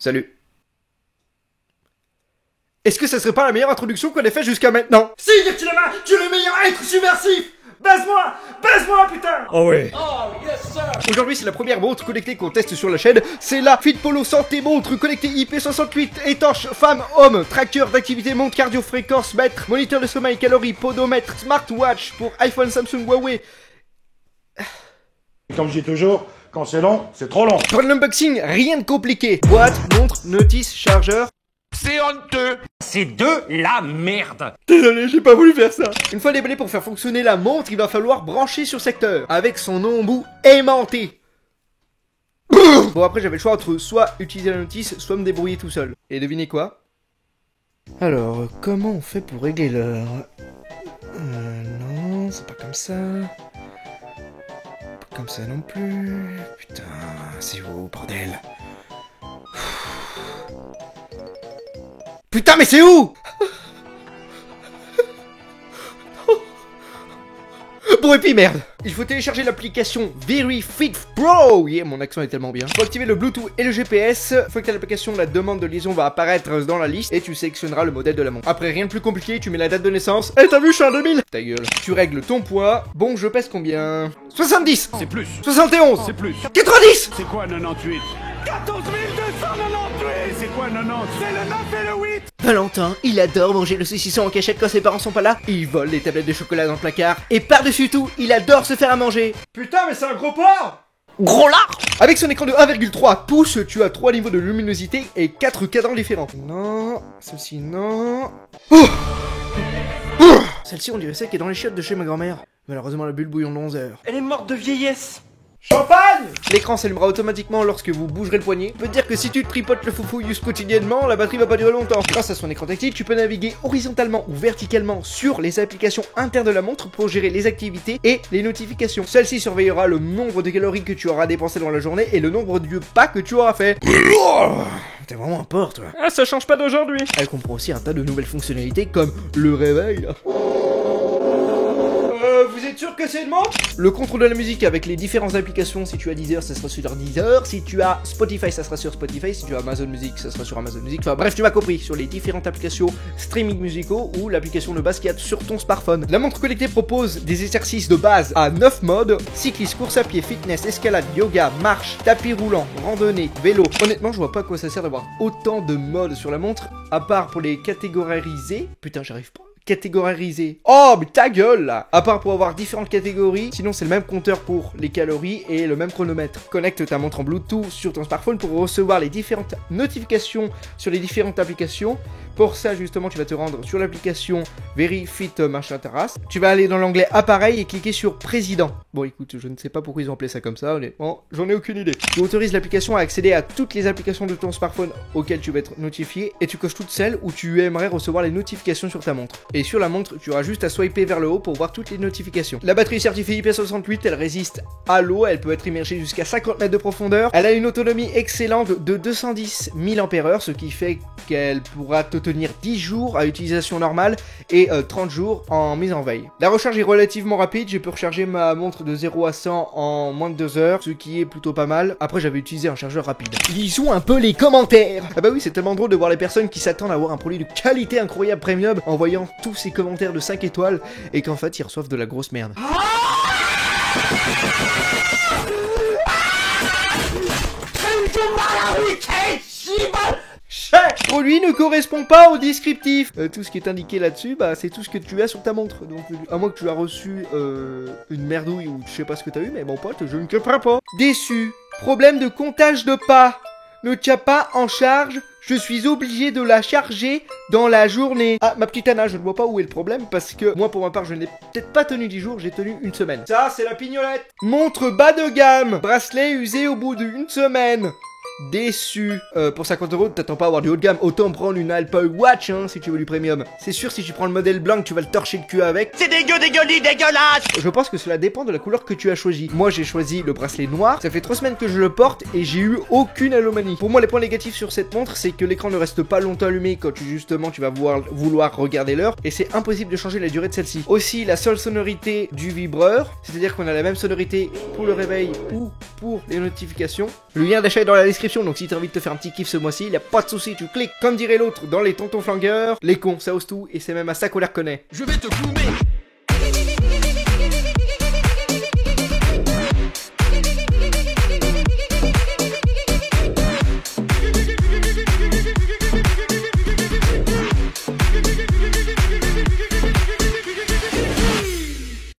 Salut. Est-ce que ça serait pas la meilleure introduction qu'on ait fait jusqu'à maintenant? Si, Yakilama, tu es le meilleur être subversif. Baise-moi, putain. Oh ouais. Oh, yes, sir. Aujourd'hui, c'est la première montre connectée qu'on teste sur la chaîne. C'est la Fitpolo Santé montre connectée IP68, étanche, femme, homme, tracker d'activité, montre cardio, fréquence, mètre, moniteur de sommeil, calories, podomètre, smartwatch pour iPhone, Samsung, Huawei. Comme je dis toujours, quand c'est long, c'est trop long. Pour l'unboxing, rien de compliqué. Boîte, montre, notice, chargeur. C'est honteux. C'est de la merde. Désolé, j'ai pas voulu faire ça. Une fois déballé pour faire fonctionner la montre, il va falloir brancher sur secteur, avec son embout aimanté. Bon, après j'avais le choix entre soit utiliser la notice, soit me débrouiller tout seul. Et devinez quoi? Alors, comment on fait pour régler l'heure? Non, c'est pas comme ça. Pas comme ça non plus. Putain, c'est où, bordel? Putain, mais c'est où? Bon, et puis merde. Il faut télécharger l'application Very Fit Pro. Yeah, mon accent est tellement bien. Faut activer le Bluetooth et le GPS. Faut que l'application, la demande de liaison va apparaître dans la liste et tu sélectionneras le modèle de la montre. Après, rien de plus compliqué, tu mets la date de naissance. Eh, t'as vu, je suis en 2000. Ta gueule. Tu règles ton poids. Bon, je pèse combien? 70. C'est plus. 71. C'est plus. 90. C'est quoi 98? 14 298. C'est quoi 90? C'est le 9 et le 8. Valentin, il adore manger le saucisson en cachette quand ses parents sont pas là. Il vole les tablettes de chocolat dans le placard. Et par-dessus tout, il adore se faire à manger. Putain, mais c'est un gros porc. Gros lard. Avec son écran de 1,3 pouces, tu as 3 niveaux de luminosité et 4 cadrans différents. Non, celle-ci non. Celle-ci, on dirait celle qui est dans les chiottes de chez ma grand-mère. Malheureusement, la bulle bouillon de 11 heures. Elle est morte de vieillesse. Champagne. L'écran s'allumera automatiquement lorsque vous bougerez le poignet. Peut te dire que si tu te tripotes le foufou use quotidiennement, la batterie va pas durer longtemps. Grâce à son écran tactile, tu peux naviguer horizontalement ou verticalement sur les applications internes de la montre pour gérer les activités et les notifications. Celle-ci surveillera le nombre de calories que tu auras dépensé dans la journée et le nombre de pas que tu auras fait. T'es vraiment un porc, toi. Ah, ça change pas d'aujourd'hui. Elle comprend aussi un tas de nouvelles fonctionnalités comme le réveil. Vous êtes sûr que c'est une montre? Le contrôle de la musique avec les différentes applications. Si tu as Deezer, ça sera sur Deezer. Si tu as Spotify, ça sera sur Spotify. Si tu as Amazon Music, ça sera sur Amazon Music. Enfin bref, tu m'as compris. Sur les différentes applications streaming musicaux ou l'application de base qu'il y a sur ton smartphone. La montre connectée propose des exercices de base à 9 modes: cyclisme, course à pied, fitness, escalade, yoga, marche, tapis roulant, randonnée, vélo. Honnêtement, je vois pas à quoi ça sert d'avoir autant de modes sur la montre, à part pour les catégoriser. Putain, j'arrive pas. Catégoriser. Oh, mais ta gueule là. À part pour avoir différentes catégories, sinon c'est le même compteur pour les calories et le même chronomètre. Connecte ta montre en Bluetooth sur ton smartphone pour recevoir les différentes notifications sur les différentes applications. Pour ça, justement, tu vas te rendre sur l'application Very Fit machin terrasse. Tu vas aller dans l'onglet appareil et cliquer sur président. Bon, écoute, je ne sais pas pourquoi ils ont appelé ça comme ça, honnêtement, j'en ai aucune idée. Tu autorises l'application à accéder à toutes les applications de ton smartphone auxquelles tu vas être notifié et tu coches toutes celles où tu aimerais recevoir les notifications sur ta montre. Et sur la montre, tu auras juste à swiper vers le haut pour voir toutes les notifications. La batterie est certifiée IP68, elle résiste à l'eau, elle peut être immergée jusqu'à 50 mètres de profondeur. Elle a une autonomie excellente de 210 mAh, ce qui fait qu'elle pourra te tenir 10 jours à utilisation normale et 30 jours en mise en veille. La recharge est relativement rapide, j'ai pu recharger ma montre de 0 à 100 en moins de 2 heures, ce qui est plutôt pas mal. Après, j'avais utilisé un chargeur rapide. Lisons un peu les commentaires. Ah bah oui, c'est tellement drôle de voir les personnes qui s'attendent à avoir un produit de qualité incroyable premium en voyant tous ces commentaires de 5 étoiles et qu'en fait ils reçoivent de la grosse merde. Chaque produit ne correspond pas au descriptif. Tout ce qui est indiqué là-dessus, bah c'est tout ce que tu as sur ta montre. Donc à moins que tu as reçu une merdouille ou je sais pas ce que t'as eu, mais mon pote, je ne comprends pas. Déçu. Problème de comptage de pas. Ne tient pas en charge. Je suis obligé de la charger dans la journée. Ah, ma petite Anna, je ne vois pas où est le problème parce que moi, pour ma part, je n'ai peut-être pas tenu 10 jours, j'ai tenu une semaine. Ça, c'est la pignolette. Montre bas de gamme. Bracelet usé au bout d'une semaine. Déçu. Pour 50 €, t'attends pas à avoir du haut de gamme. Autant prendre une Apple Watch, hein, si tu veux du premium. C'est sûr, si tu prends le modèle blanc, tu vas le torcher le cul avec. C'est dégueulasse. Je pense que cela dépend de la couleur que tu as choisi. Moi, j'ai choisi le bracelet noir. Ça fait 3 semaines que je le porte et j'ai eu aucune alomanie. Pour moi, les points négatifs sur cette montre, c'est que l'écran ne reste pas longtemps allumé quand tu vas vouloir regarder l'heure. Et c'est impossible de changer la durée de celle-ci. Aussi, la seule sonorité du vibreur, c'est-à-dire qu'on a la même sonorité pour le réveil ou pour les notifications. Le lien d'achat est dans la description. description, donc si t'as envie de te faire un petit kiff ce mois-ci, y a pas de souci, tu cliques. Comme dirait l'autre dans les tontons flingueurs, les cons, ça ose tout, et c'est même à ça qu'on les reconnaît. Je vais te fumer.